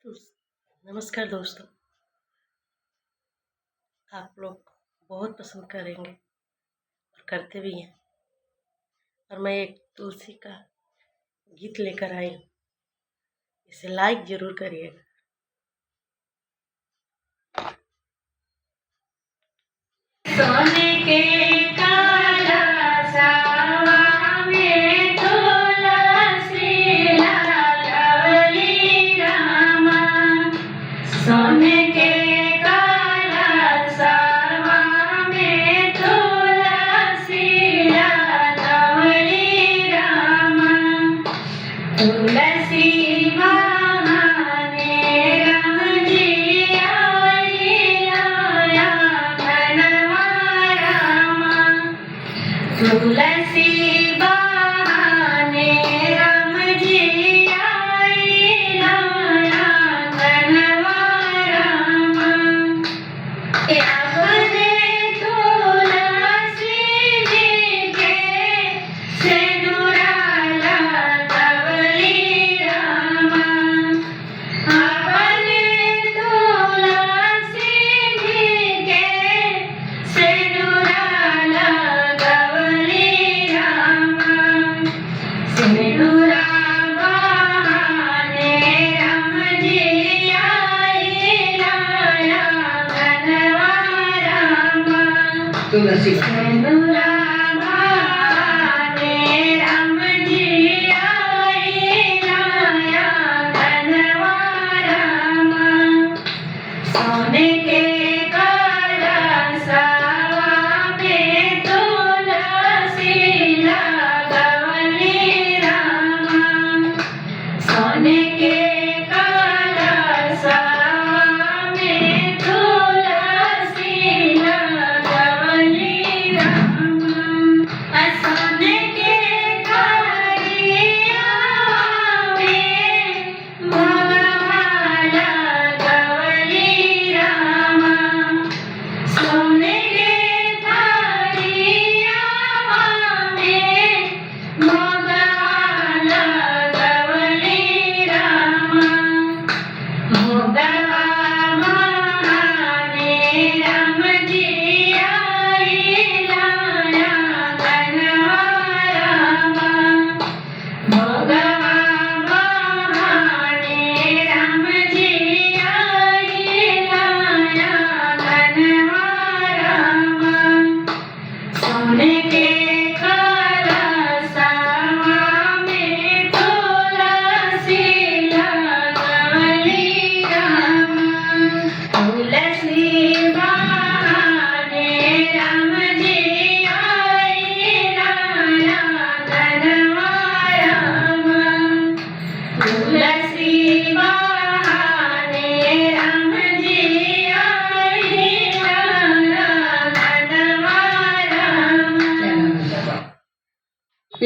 दोस्त नमस्कार दोस्तों। आप लोग बहुत पसंद करेंगे और करते भी हैं। और मैं एक तुलसी का गीत लेकर आई हूँ, इसे लाइक जरूर करिएगा। सोने के काला सावा में तुलसी लगवली रामा। सोने के काला सावा में तुलसी लगवली रामा। तुलसी बहाने राम जी आई लाया धनवा रामा। तुलसी बहाने राम जी आई लाया धनवा रामा। अपने तुलसी जी के सिंदूरा लगवली रामा। अपने तुलसी जी के सिंदूरा लगवली रामा। सिंदूरा बहाने राम जी आई लाया धनवा रामा। तुलसी